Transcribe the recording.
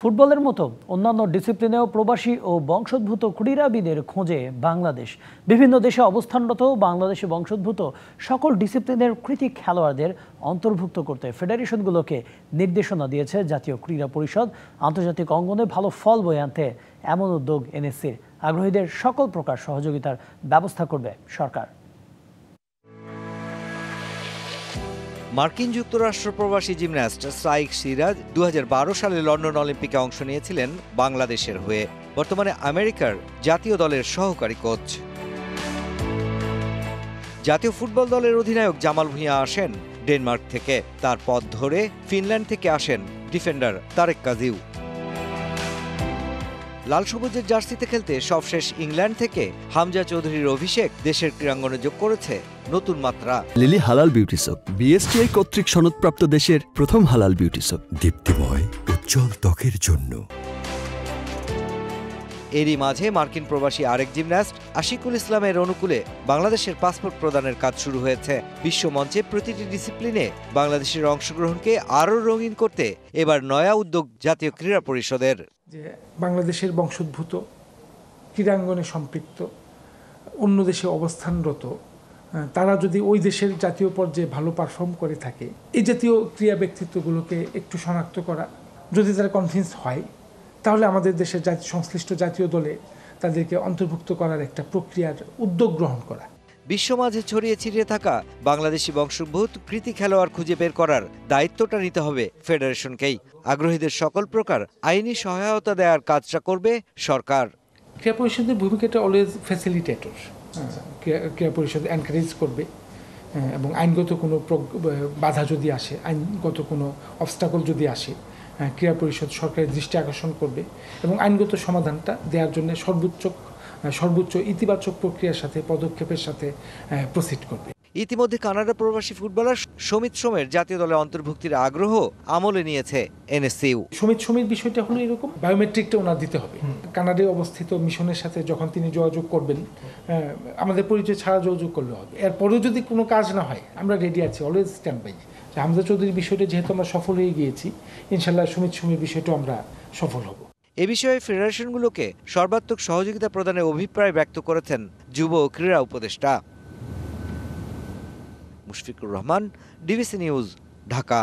ফুটবলের মতো অন্যান্য ডিসিপ্লিনেও প্রবাসী ও বংশোদ্ভূত ক্রীড়াবিদের খোঁজে বাংলাদেশ। বিভিন্ন দেশে অবস্থানরত বাংলাদেশি বংশোদ্ভূত সকল ডিসিপ্লিনের কৃতি খেলোয়াড়দের অন্তর্ভুক্ত করতে ফেডারেশনগুলোকে নির্দেশনা দিয়েছে জাতীয় ক্রীড়া পরিষদ। আন্তর্জাতিক অঙ্গনে ভালো ফল বয়ে আনতে এমন উদ্যোগ এনএসসির। আগ্রহীদের সকল প্রকার সহযোগিতার ব্যবস্থা করবে সরকার। মার্কিন যুক্তরাষ্ট্র প্রবাসী জিমন্যাস্ট সাইক সিরাজ 2012 সালে লন্ডন অলিম্পিকে অংশ নিয়েছিলেন বাংলাদেশের হয়ে। বর্তমানে আমেরিকার জাতীয় দলের সহকারী কোচ। জাতীয় ফুটবল দলের অধিনায়ক জামাল ভুঁইয়া আসেন ডেনমার্ক থেকে। তার পথ ধরে ফিনল্যান্ড থেকে আসেন ডিফেন্ডার তারেক কাজিউ। লাল সবুজের জার্সিতে খেলতে সবশেষ ইংল্যান্ড থেকে হামজা চৌধুরীর অভিষেক দেশের ক্রীড়াঙ্গনে যোগ করেছে নতুন মাত্রা। লিলি হালাল বিউটি সোপ, বিএসটিআই কর্তৃক সনদপ্রাপ্ত দেশের প্রথম হালাল বিউটি সোপ, দীপ্তিময় উজ্জ্বল ত্বকের জন্য। এরই মাঝে মার্কিন প্রবাসী আরেক জিমন্যাস্ট আশিকুল ইসলামের অনুকূলে বাংলাদেশের পাসপোর্ট প্রদানের কাজ শুরু হয়েছে। বিশ্বমঞ্চে প্রতিটি ডিসিপ্লিনে বাংলাদেশের অংশগ্রহণকে আরও রঙিন করতে এবার নয়া উদ্যোগ জাতীয় ক্রীড়া পরিষদের। যে বাংলাদেশের বংশোদ্ভূত ক্রীড়াঙ্গনে সম্পৃক্ত অন্য দেশে অবস্থানরত তারা যদি ওই দেশের জাতীয় পর্যায়ে ভালো পারফর্ম করে থাকে, এই জাতীয় ক্রীড়া ব্যক্তিত্বগুলোকে একটু শনাক্ত করা, যদি তারা কনভিন্স হয় তাহলে আমাদের দেশের সংশ্লিষ্ট জাতীয় দলে তাদেরকে অন্তর্ভুক্ত করার একটা প্রক্রিয়ার উদ্যোগ গ্রহণ করা। বিশ্বমাঝে ছড়িয়ে ছিটিয়ে থাকা বাংলাদেশি বংশোদ্ভূত কৃতি খেলোয়াড় খুঁজে বের করার দায়িত্বটা নিতে হবে ফেডারেশনকেই। আগ্রহীদের সকল প্রকার আইনি সহায়তা দেওয়ার কাজটা করবে সরকার। ক্রীড়া পরিষদের ভূমিকাটা অলওয়েজ ফ্যাসিলিটেটর। ক্রীড়া পরিষদ এনকারেজ করবে এবং আইনগত কোনো বাধা যদি আসে, আইনগত কোনো অবস্টাকল যদি আসে, ক্রীড়া পরিষদ সরকারের দৃষ্টি আকর্ষণ করবে এবং আইনগত সমাধানটা দেওয়ার জন্য সর্বোচ্চ ইতিবাচক প্রক্রিয়ার সাথে পদক্ষেপের সাথে প্রসিড করবে। ইতিমধ্যে কানাডা প্রবাসী ফুটবলার সমিত সোমের জাতীয় দলে অন্তর্ভুক্তির আগ্রহ আমলে নিয়েছে এনএসসিউ। সমিত বিষয়টা হলো এরকম, বায়োমেট্রিকটা ওনার দিতে হবে। কানাডায় অবস্থিত মিশনের সাথে যখন তিনি যোগাযোগ করবেন, আমাদের পরিচয় ছাড়া যোগাযোগ করলে হবে। এরপরেও যদি কোনো কাজ না হয়, আমরা রেডি আছি, অলওয়েজ স্ট্যান্ড বাই। হামজা চৌধুরীর বিষয়টা যেহেতু আমরা সফল হয়ে গিয়েছি, ইনশাল্লাহ সমিত সোমের বিষয়টাও আমরা সফল হব। এ বিষয়ে ফেডারেশনগুলোকে সর্বাত্মক সহযোগিতা প্রদানের অভিপ্রায় ব্যক্ত করেছেন যুব ও ক্রীড়া উপদেষ্টা মুশফিকুর রহমান, ডিবিসি নিউজ, ঢাকা।